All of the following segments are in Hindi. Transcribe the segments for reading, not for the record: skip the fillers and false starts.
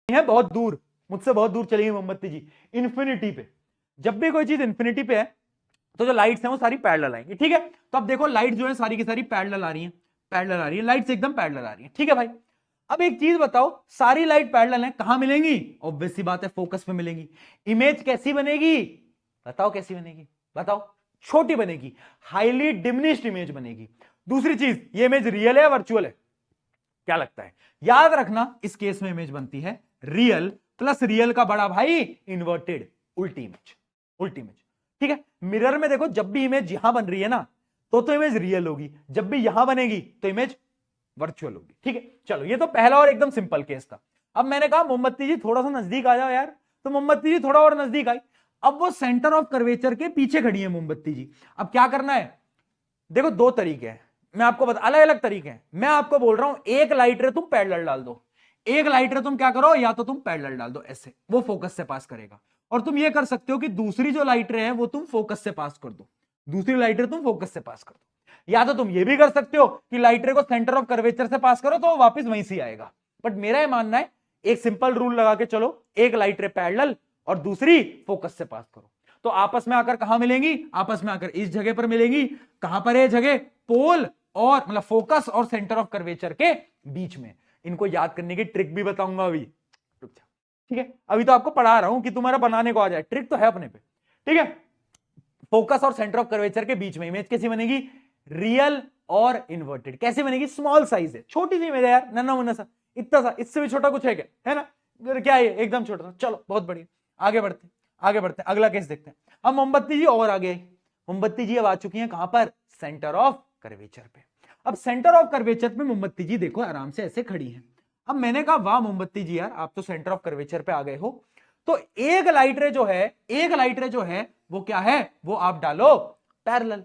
है बहुत दूर, मुझसे बहुत दूर चली गई मोमबत्ती जी, इन्फिनिटी पे। जब भी कोई चीज इन्फिनिटी पे है तो जो लाइट्स हैं वो सारी पैरेलल आएंगी, ठीक है। तो अब देखो लाइट जो है सारी की सारी पैरेलल आ रही है, पैरेलल आ रही है, लाइट्स एकदम पैरेलल आ रही है, ठीक है भाई। अब एक चीज बताओ, सारी लाइट पैरेलल है, कहां मिलेंगी? ऑब्वियस सी बात है, फोकस पे मिलेंगी। इमेज कैसी बनेगी? बताओ कैसी बनेगी, बताओ। छोटी बनेगी, हाईली डिमिनिश्ड इमेज बनेगी। दूसरी चीज, ये इमेज रियल है या वर्चुअल है? क्या लगता है? याद रखना इस केस में इमेज बनती है रियल प्लस रियल का बड़ा भाई इन्वर्टेड, उल्टी इमेज, उल्टी इमेज, ठीक है। मिरर में देखो जब भी इमेज यहां बन रही है ना तो इमेज रियल होगी, जब भी यहां बनेगी तो इमेज वर्चुअल होगी, ठीक है। चलो ये तो पहला और एकदम सिंपल केस था। अब मैंने कहा मोमबत्ती जी थोड़ा सा नजदीक आ जाओ यार, तो मोमबत्ती जी थोड़ा और नजदीक आई। अब वो सेंटर ऑफ कर्वेचर के पीछे खड़ी है मोमबत्ती जी। अब क्या करना है? देखो दो तरीके हैं, मैं आपको बता, अलग अलग तरीके हैं। मैं आपको बोल रहा हूं एक लाइट रे तुम पैरेलल डाल दो, एक लाइट रे तुम क्या करो, या तो तुम पैरेलल डाल दो ऐसे, वो फोकस से पास करेगा। और तुम ये कर सकते हो कि दूसरी जो लाइट रे है वो तुम फोकस से पास कर दो, दूसरी लाइट रे तुम फोकस से पास कर दो। या तो तुम ये भी कर सकते हो कि लाइट रे को सेंटर ऑफ कर्वेचर से पास करो तो वो वापस वहीं से आएगा। बट मेरा ये मानना है एक सिंपल रूल लगा के चलो, एक लाइट रे पैरेलल और दूसरी फोकस से पास करो, तो आपस में आकर कहां मिलेंगी? आपस में आकर इस जगह पर मिलेंगी। कहां पर है जगह? पोल और मतलब फोकस और सेंटर ऑफ कर्वेचर के बीच में। इनको याद करने की ट्रिक भी बताऊंगा अभी, रुक जा, ठीक है। अभी तो आपको पढ़ा रहा हूं कि तुम्हारा बनाने को आ जाए, ट्रिक तो है अपने पे, ठीक है। फोकस और सेंटर ऑफ कर्वेचर के बीच में इमेज कैसी बनेगी? रियल और इन्वर्टेड। कैसे बनेगी? स्मॉल साइज है, छोटी सी इमेज है यार, नन्ना मुन्ना सा, इतना सा, इससे भी छोटा कुछ है क्या? है ना, क्या है एकदम छोटा सा। चलो बहुत बढ़िया, आगे बढ़ते आगे बढ़ते, अगला केस देखते हैं। अब मोमबत्ती जी और आगे, मोमबत्ती जी अब आ चुकी हैं कहां पर? सेंटर ऑफ कर्वेचर पे। अब सेंटर ऑफ कर्वेचर पे मोमबत्ती जी देखो आराम से ऐसे खड़ी है। अब मैंने कहा वाह मोमबत्ती जी यार आप तो सेंटर ऑफ कर्वेचर पे आ गए हो, तो एक लाइट रे जो है, एक लाइट रे जो है वो क्या है? वो आप डालो पैरेलल,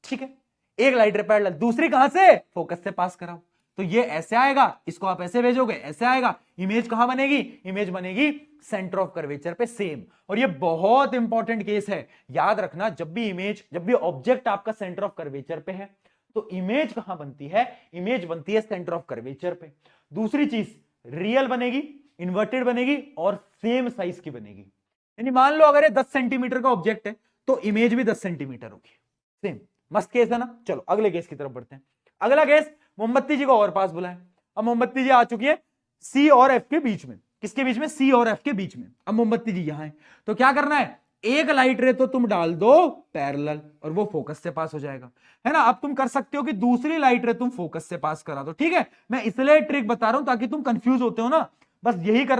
ठीक है। एक लाइट रे पैरेलल, दूसरी कहां से? फोकस से पास कराओ, तो ये ऐसे आएगा, इसको आप ऐसे भेजोगे, ऐसे आएगा। इमेज कहां बनेगी? इमेज बनेगी सेंटर ऑफ कर्वेचर पे, सेम। और ये बहुत इंपॉर्टेंट केस है, याद रखना। जब भी इमेज, जब भी ऑब्जेक्ट आपका सेंटर ऑफ कर्वेचर पे है तो इमेज कहां बनती है? इमेज बनती है सेंटर ऑफ कर्वेचर पे। दूसरी चीज, रियल बनेगी, इन्वर्टेड बनेगी और सेम साइज की बनेगी। यानी मान लो अगर ये 10 सेंटीमीटर का ऑब्जेक्ट है तो इमेज भी 10 सेंटीमीटर होगी, सेम। मस्त केस है ना। चलो अगले केस की तरफ बढ़ते हैं। अगला केस, मोमबत्ती जी को और पास बुलाएं। अब मोमबत्ती जी आ चुकी है सी और एफ के बीच में। किसके बीच में? सी और एफ के बीच में। अब मोमबत्ती जी यहां है, तो क्या करना है? एक लाइट रे तो तुम डाल दो पैरेलल और वो फोकस से पास हो जाएगा, है ना। अब तुम कर सकते हो कि दूसरी लाइट रे तुम फोकस से पास करा दो, ठीक है। मैं इसलिए ट्रिक बता रहा हूं ताकि तुम कंफ्यूज होते हो ना, बस यही करना।